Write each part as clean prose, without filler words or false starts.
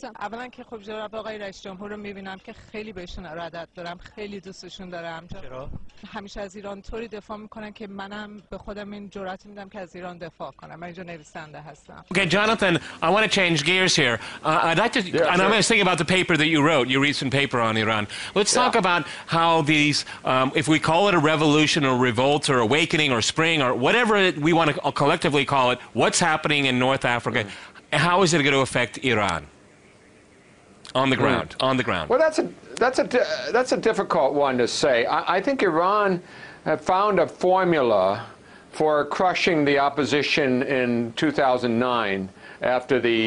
اولا که خب جناب آقای رئیس جمهور رو میبینم که خیلی بهشون ارادت دارم، خیلی دوستشون دارم. چرا؟ همیشه از ایران طوری دفاع میکنن که منم به خودم این جرأت میدم که از ایران دفاع کنم. من اینجا نویسنده هستم. Okay, Jonathan, I want to change gears here. I'd like to, and I'm thinking about the paper that you wrote, your recent paper on Iran. Let's talk about how these, if we call it a revolution or revolt or awakening or spring or whatever we want to collectively call it, what's happening in North Africa, how is it going to affect Iran? On the ground, on the ground. Well, that's a difficult one to say. I think Iran have found a formula for crushing the opposition in 2009 after the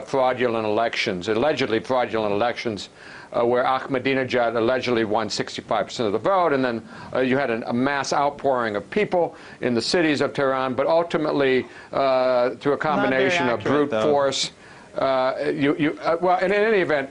fraudulent elections, allegedly fraudulent elections, where Ahmadinejad allegedly won 65% of the vote, and then you had a mass outpouring of people in the cities of Tehran, but ultimately through a combination of brute force. Well, in any event,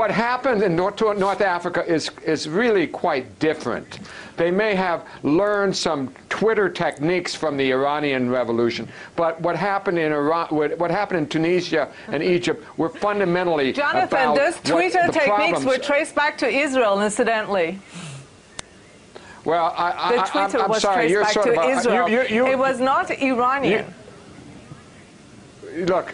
what happened in North Africa is really quite different. They may have learned some Twitter techniques from the Iranian Revolution, but what happened in Iran, what happened in Tunisia and Egypt were fundamentally Jonathan, those Twitter techniques were traced back to Israel, incidentally. Well, the Twitter was sorry, traced back to Israel. It was not Iranian. Look.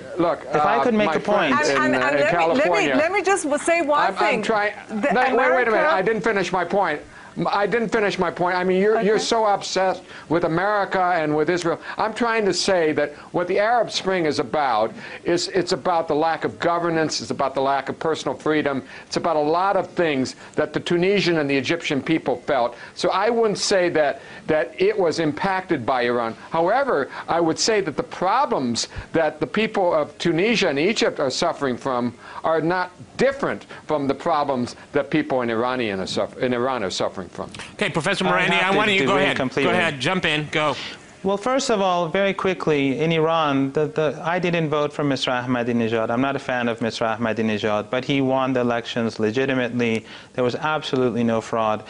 If I could make a point. In California. Let me just say one thing. I'm trying. Wait a minute. I didn't finish my point. I mean, you're so obsessed with America and with Israel. I'm trying to say that what the Arab Spring is about is it's about the lack of governance. It's about the lack of personal freedom. It's about a lot of things that the Tunisian and the Egyptian people felt. So I wouldn't say that it was impacted by Iran. However, I would say that the problems that the people of Tunisia and Egypt are suffering from are not different from the problems that people in Iran are suffering from. Okay, Professor Marandi, I want you to go ahead. Go ahead, jump in, go. Well, first of all, very quickly, in Iran, I didn't vote for Mr. Ahmadinejad. I'm not a fan of Mr. Ahmadinejad, but he won the elections legitimately. There was absolutely no fraud.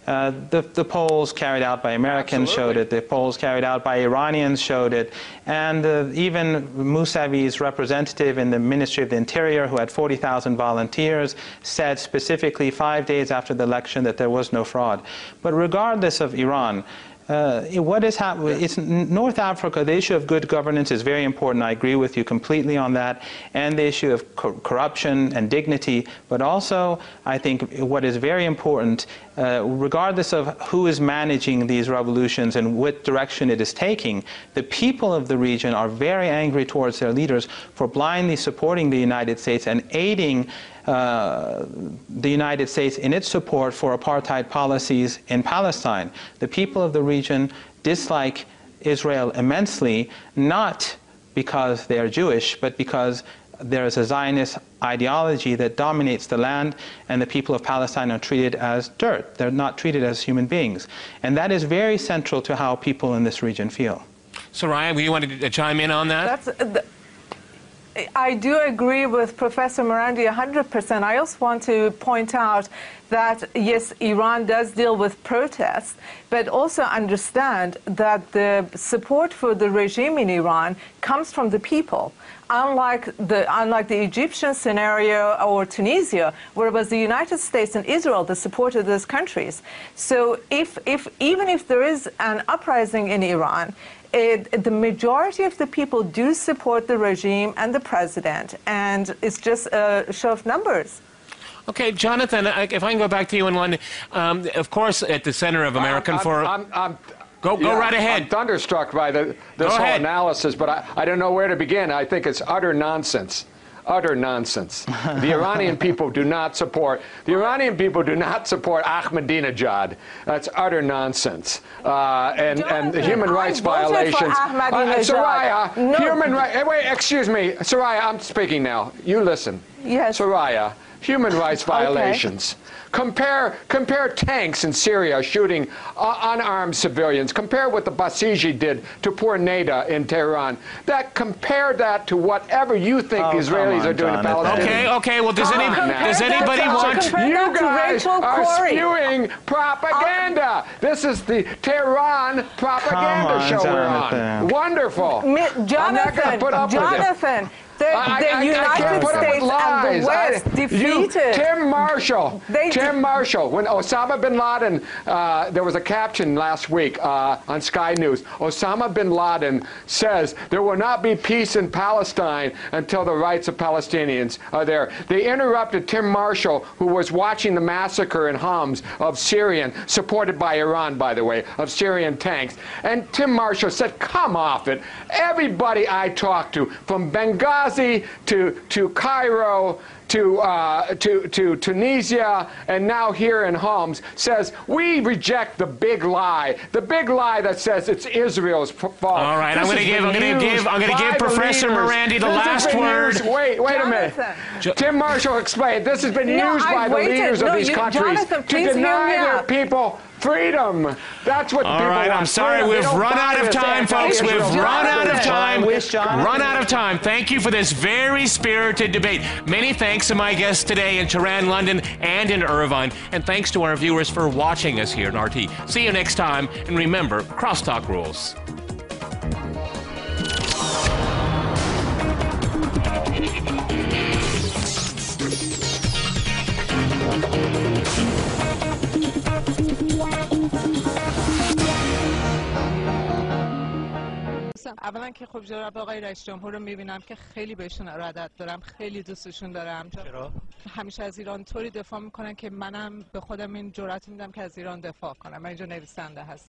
The polls carried out by Americans showed it. The polls carried out by Iranians showed it. And even Mousavi's representative in the Ministry of the Interior, who had 40,000 volunteers, said specifically 5 days after the election that there was no fraud. But regardless of Iran, what is happening? It's North Africa. The issue of good governance is very important. I agree with you completely on that, and the issue of corruption and dignity. But also, I think what is very important, regardless of who is managing these revolutions and what direction it is taking, the people of the region are very angry towards their leaders for blindly supporting the United States and aiding the United States in its support for apartheid policies in Palestine. The people of the region dislike Israel immensely, not because they are Jewish, but because there is a Zionist ideology that dominates the land, and the people of Palestine are treated as dirt. They're not treated as human beings. And that is very central to how people in this region feel. Soraya, you want to chime in on that? I do agree with Professor Marandi 100%. I also want to point out that, yes, Iran does deal with protests, but also understand that the support for the regime in Iran comes from the people. Unlike the Egyptian scenario or Tunisia, where it was the United States and Israel that supported those countries. So even if there is an uprising in Iran, the majority of the people do support the regime and the president, and it's just a show of numbers. Okay, Jonathan, if I can go back to you in London, of course, at the center of American Forum. Go right ahead. I'm thunderstruck by this whole analysis, but I don't know where to begin. I think it's utter nonsense. Utter nonsense. The Iranian people do not support. The Iranian people do not support Ahmadinejad. That's utter nonsense. And the human rights violations. Soraya, no. Human rights. Wait, excuse me, Soraya. I'm speaking now. You listen. Yes. Soraya, human rights violations. Okay. Compare tanks in Syria shooting unarmed civilians. Compare what the Basiji did to poor Neda in Tehran. Compare that to whatever you think the Israelis are doing to Palestinians. Okay. Well, does anybody want? You guys are spewing propaganda. This is the Tehran propaganda show we're on. Wonderful. Jonathan, The United States and the West defeated. Tim Marshall, when Osama bin Laden, there was a caption last week on Sky News, Osama bin Laden says there will not be peace in Palestine until the rights of Palestinians are there. They interrupted Tim Marshall, who was watching the massacre in Homs of Syrian, supported by Iran, by the way, of Syrian tanks. And Tim Marshall said, come off it. Everybody I talked to, from Benghazi to Cairo, to Tunisia, and now here in Homs, says we reject the big lie that says it's Israel's fault. All right, I'm going to give Professor Marandi the last word. Wait a minute. Tim Marshall explained. This has been used by the leaders of these countries to deny their people freedom. That's what the people want. All right, I'm sorry. We've run out of time, folks. We've run out of time. Run out of time. Thank you for this very spirited debate. Many thanks to my guests today in Tehran, London, and in Irvine. And thanks to our viewers for watching us here in RT. See you next time. And remember, crosstalk rules. اولا که خب جناب آقای رئیس جمهور رو میبینم که خیلی بهشون ارادت دارم، خیلی دوستشون دارم. چرا؟ همیشه از ایران طوری دفاع میکنن که منم به خودم این جرأت میدم که از ایران دفاع کنم. من اینجا نویسنده هستم.